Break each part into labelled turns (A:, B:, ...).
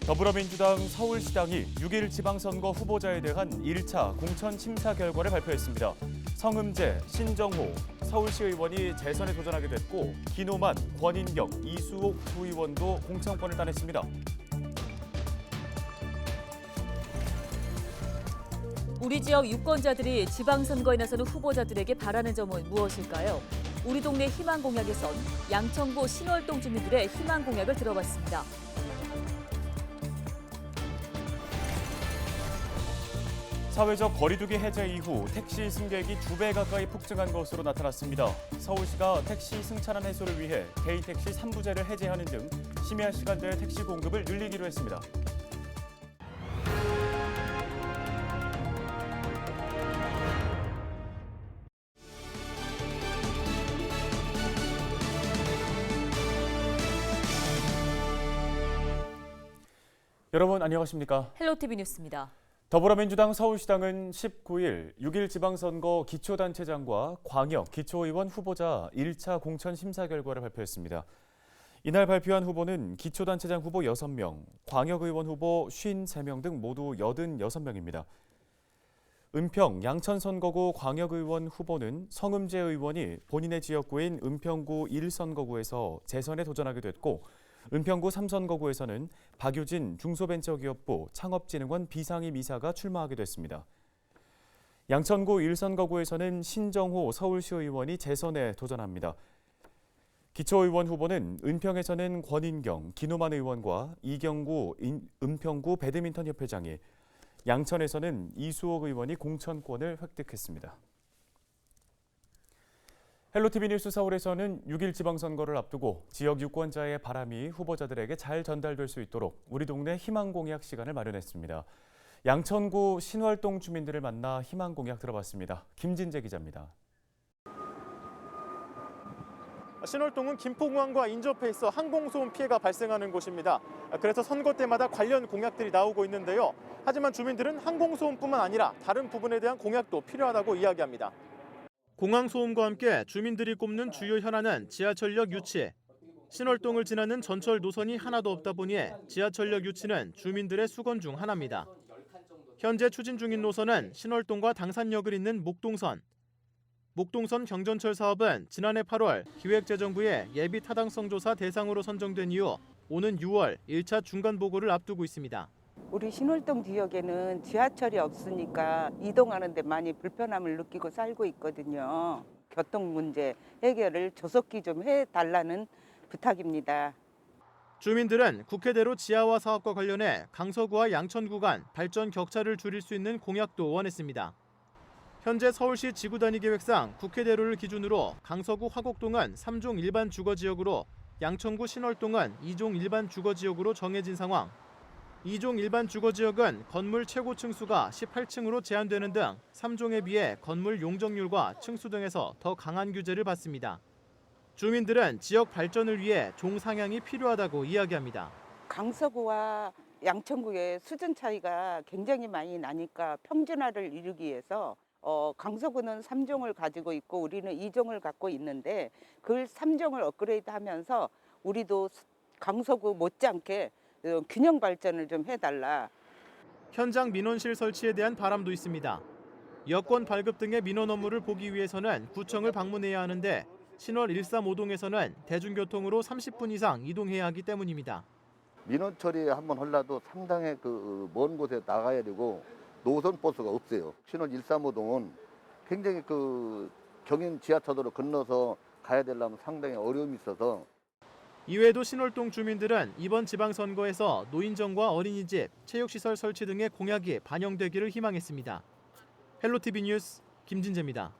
A: 더불어민주당 서울시당이 6일 지방선거 후보자에 대한 1차 공천 심사 결과를 발표했습니다. 성음재, 신정호 서울시 의원이 재선에 도전하게 됐고 기노만, 권인경, 이수옥 두 의원도 공천권을 따냈습니다.
B: 우리 지역 유권자들이 지방선거에 나서는 후보자들에게 바라는 점은 무엇일까요? 우리 동네 희망 공약에선 양천구 신월동 주민들의 희망 공약을 들어봤습니다.
A: 사회적 거리두기 해제 이후 택시 승객이 2배 가까이 폭증한 것으로 나타났습니다. 서울시가 택시 승차난 해소를 위해 개인택시 3부제를 해제하는 등 심야 시간대 택시 공급을 늘리기로 했습니다. 여러분 안녕하십니까?
B: 헬로티비 뉴스입니다.
A: 더불어민주당 서울시당은 19일 6일 지방선거 기초단체장과 광역 기초의원 후보자 1차 공천 심사 결과를 발표했습니다. 이날 발표한 후보는 기초단체장 후보 6명, 광역의원 후보 53명 등 모두 86명입니다. 은평 양천선거구 광역의원 후보는 성음재 의원이 본인의 지역구인 은평구 1선거구에서 재선에 도전하게 됐고 은평구 3선거구에서는 박유진 중소벤처기업부 창업진흥원 비상임이사가 출마하게 됐습니다. 양천구 1선거구에서는 신정호 서울시 의원이 재선에 도전합니다. 기초의원 후보는 은평에서는 권인경, 기노만 의원과 이경구 은평구 배드민턴협회장이, 양천에서는 이수옥 의원이 공천권을 획득했습니다. 헬로티비 뉴스 서울에서는 6일 지방선거를 앞두고 지역 유권자의 바람이 후보자들에게 잘 전달될 수 있도록 우리 동네 희망 공약 시간을 마련했습니다. 양천구 신월동 주민들을 만나 희망 공약 들어봤습니다. 김진재 기자입니다.
C: 신월동은 김포공항과 인접해 있어 항공소음 피해가 발생하는 곳입니다. 그래서 선거 때마다 관련 공약들이 나오고 있는데요. 하지만 주민들은 항공소음뿐만 아니라 다른 부분에 대한 공약도 필요하다고 이야기합니다. 공항소음과 함께 주민들이 꼽는 주요 현안은 지하철역 유치. 신월동을 지나는 전철 노선이 하나도 없다 보니 지하철역 유치는 주민들의 수건 중 하나입니다. 현재 추진 중인 노선은 신월동과 당산역을 잇는 목동선. 목동선 경전철 사업은 지난해 8월 기획재정부의 예비 타당성 조사 대상으로 선정된 이후 오는 6월 1차 중간 보고를 앞두고 있습니다.
D: 우리 신월동 지역에는 지하철이 없으니까 이동하는 데 많이 불편함을 느끼고 살고 있거든요. 교통 문제 해결을 조속히 좀 해달라는 부탁입니다.
C: 주민들은 국회대로 지하화 사업과 관련해 강서구와 양천구 간 발전 격차를 줄일 수 있는 공약도 원했습니다. 현재 서울시 지구단위 계획상 국회대로를 기준으로 강서구 화곡동은 3종 일반 주거지역으로 양천구 신월동은 2종 일반 주거지역으로 정해진 상황. 2종 일반 주거지역은 건물 최고 층수가 18층으로 제한되는 등 3종에 비해 건물 용적률과 층수 등에서 더 강한 규제를 받습니다. 주민들은 지역 발전을 위해 종상향이 필요하다고 이야기합니다.
D: 강서구와 양천구의 수준 차이가 굉장히 많이 나니까 평준화를 이루기 위해서 강서구는 3종을 가지고 있고 우리는 2종을 갖고 있는데 그 3종을 업그레이드하면서 우리도 강서구 못지않게 균형 발전을 좀 해달라.
C: 현장 민원실 설치에 대한 바람도 있습니다. 여권 발급 등의 민원 업무를 보기 위해서는 구청을 방문해야 하는데 신월 135동에서는 대중교통으로 30분 이상 이동해야 하기 때문입니다.
E: 민원 처리 한번 하려도 상당히 먼 곳에 나가야 되고 노선 버스가 없어요. 신월 135동은 굉장히 경인 지하차도로 건너서 가야 되려면 상당히 어려움이 있어서.
C: 이외에도 신월동 주민들은 이번 지방선거에서 노인정과 어린이집, 체육시설 설치 등의 공약이 반영되기를 희망했습니다. 헬로티비 뉴스 김진재입니다.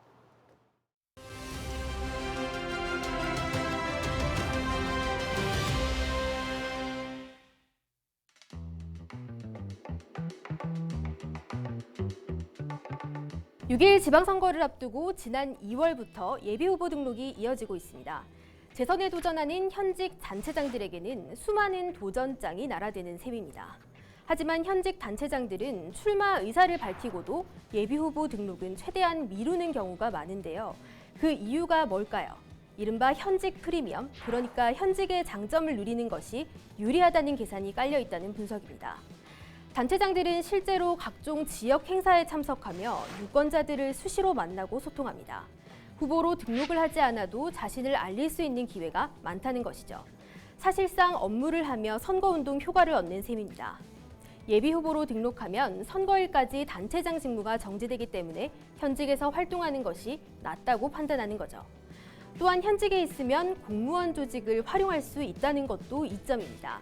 F: (6일) 지방선거를 앞두고 지난 2월부터 예비후보 등록이 이어지고 있습니다. 재선에 도전하는 현직 단체장들에게는 수많은 도전장이 날아드는 셈입니다. 하지만 현직 단체장들은 출마 의사를 밝히고도 예비후보 등록은 최대한 미루는 경우가 많은데요. 그 이유가 뭘까요? 이른바 현직 프리미엄, 그러니까 현직의 장점을 누리는 것이 유리하다는 계산이 깔려 있다는 분석입니다. 단체장들은 실제로 각종 지역 행사에 참석하며 유권자들을 수시로 만나고 소통합니다. 후보로 등록을 하지 않아도 자신을 알릴 수 있는 기회가 많다는 것이죠. 사실상 업무를 하며 선거운동 효과를 얻는 셈입니다. 예비후보로 등록하면 선거일까지 단체장 직무가 정지되기 때문에 현직에서 활동하는 것이 낫다고 판단하는 거죠. 또한 현직에 있으면 공무원 조직을 활용할 수 있다는 것도 이점입니다.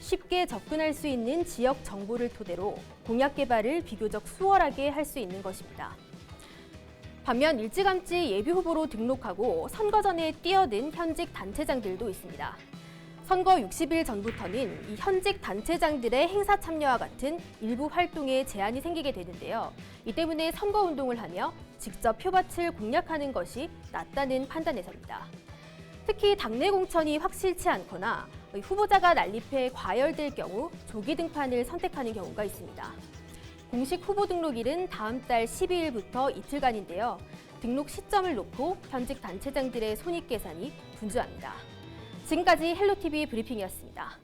F: 쉽게 접근할 수 있는 지역 정보를 토대로 공약 개발을 비교적 수월하게 할 수 있는 것입니다. 반면 일찌감치 예비후보로 등록하고 선거 전에 뛰어든 현직 단체장들도 있습니다. 선거 60일 전부터는 이 현직 단체장들의 행사 참여와 같은 일부 활동에 제한이 생기게 되는데요. 이 때문에 선거운동을 하며 직접 표밭을 공략하는 것이 낫다는 판단에서입니다. 특히 당내 공천이 확실치 않거나 후보자가 난립해 과열될 경우 조기 등판을 선택하는 경우가 있습니다. 공식 후보 등록일은 다음 달 12일부터 이틀간인데요. 등록 시점을 놓고 현직 단체장들의 손익 계산이 분주합니다. 지금까지 헬로티비 브리핑이었습니다.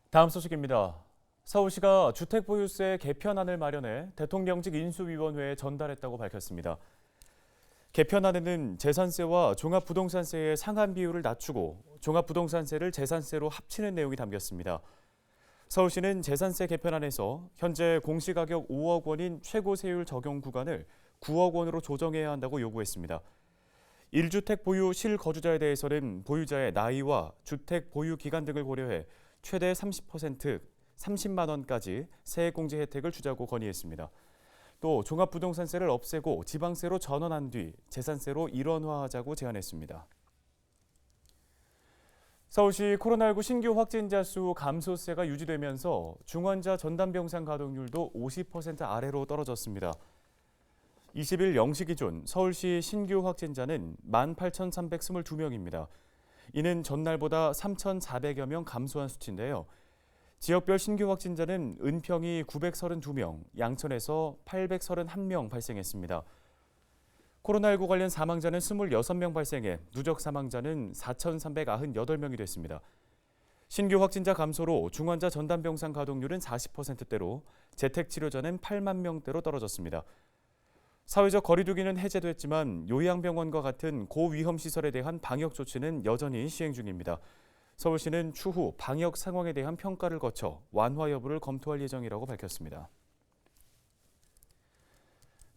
A: 다음 소식입니다. 서울시가 주택보유세 개편안을 마련해 대통령직 인수위원회에 전달했다고 밝혔습니다. 개편안에는 재산세와 종합부동산세의 상한 비율을 낮추고 종합부동산세를 재산세로 합치는 내용이 담겼습니다. 서울시는 재산세 개편안에서 현재 공시가격 5억 원인 최고 세율 적용 구간을 9억 원으로 조정해야 한다고 요구했습니다. 1주택 보유 실거주자에 대해서는 보유자의 나이와 주택 보유 기간 등을 고려해 최대 30%, 30만 원까지 세액공제 혜택을 주자고 건의했습니다. 또 종합부동산세를 없애고 지방세로 전환한 뒤 재산세로 일원화하자고 제안했습니다. 서울시 코로나19 신규 확진자 수 감소세가 유지되면서 중환자 전담병상 가동률도 50% 아래로 떨어졌습니다. 20일 0시 기준 서울시 신규 확진자는 18,322명입니다. 이는 전날보다 3,400여 명 감소한 수치인데요. 지역별 신규 확진자는 은평이 932명, 양천에서 831명 발생했습니다. 코로나19 관련 사망자는 26명 발생해 누적 사망자는 4,398명이 됐습니다. 신규 확진자 감소로 중환자 전담병상 가동률은 40%대로 재택치료자는 8만 명대로 떨어졌습니다. 사회적 거리두기는 해제됐지만 요양병원과 같은 고위험 시설에 대한 방역 조치는 여전히 시행 중입니다. 서울시는 추후 방역 상황에 대한 평가를 거쳐 완화 여부를 검토할 예정이라고 밝혔습니다.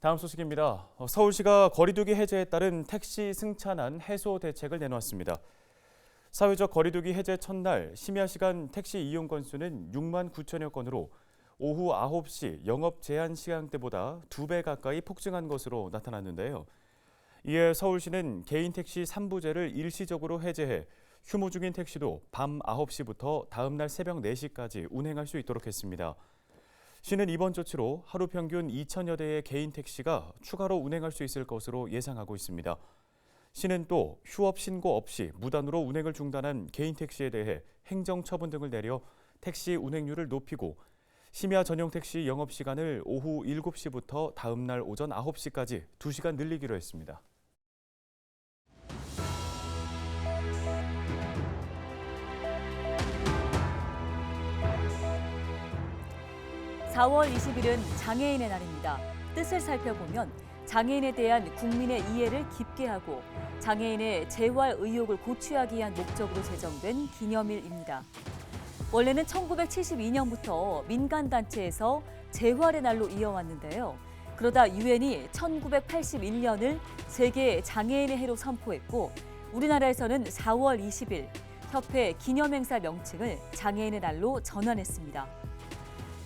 A: 다음 소식입니다. 서울시가 거리두기 해제에 따른 택시 승차난 해소 대책을 내놓았습니다. 사회적 거리두기 해제 첫날 심야 시간 택시 이용 건수는 6만 9천여 건으로 오후 9시 영업 제한 시간대보다 2배 가까이 폭증한 것으로 나타났는데요. 이에 서울시는 개인 택시 3부제를 일시적으로 해제해 휴무 중인 택시도 밤 9시부터 다음 날 새벽 4시까지 운행할 수 있도록 했습니다. 시는 이번 조치로 하루 평균 2천여 대의 개인 택시가 추가로 운행할 수 있을 것으로 예상하고 있습니다. 시는 또 휴업 신고 없이 무단으로 운행을 중단한 개인 택시에 대해 행정처분 등을 내려 택시 운행률을 높이고 심야 전용 택시 영업시간을 오후 7시부터 다음 날 오전 9시까지 2시간 늘리기로 했습니다.
B: (4월 20일은) 장애인의 날입니다. 뜻을 살펴보면 장애인에 대한 국민의 이해를 깊게 하고 장애인의 재활 의욕을 고취하기 위한 목적으로 제정된 기념일입니다. 원래는 1972년부터 민간단체에서 재활의 날로 이어왔는데요. 그러다 유엔이 1981년을 세계 장애인의 해로 선포했고 우리나라에서는 4월 20일 협회 기념행사 명칭을 장애인의 날로 전환했습니다.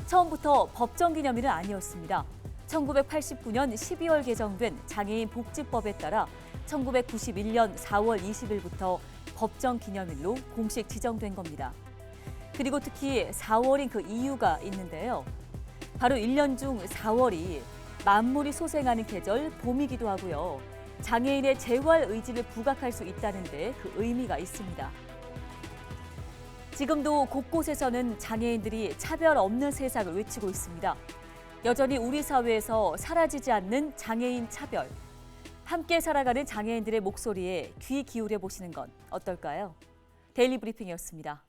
B: 처음부터 법정 기념일은 아니었습니다. 1989년 12월 개정된 장애인 복지법에 따라 1991년 4월 20일부터 법정 기념일로 공식 지정된 겁니다. 그리고 특히 4월인 그 이유가 있는데요. 바로 1년 중 4월이 만물이 소생하는 계절 봄이기도 하고요. 장애인의 재활 의지를 부각할 수 있다는 데 그 의미가 있습니다. 지금도 곳곳에서는 장애인들이 차별 없는 세상을 외치고 있습니다. 여전히 우리 사회에서 사라지지 않는 장애인 차별. 함께 살아가는 장애인들의 목소리에 귀 기울여 보시는 건 어떨까요? 데일리 브리핑이었습니다.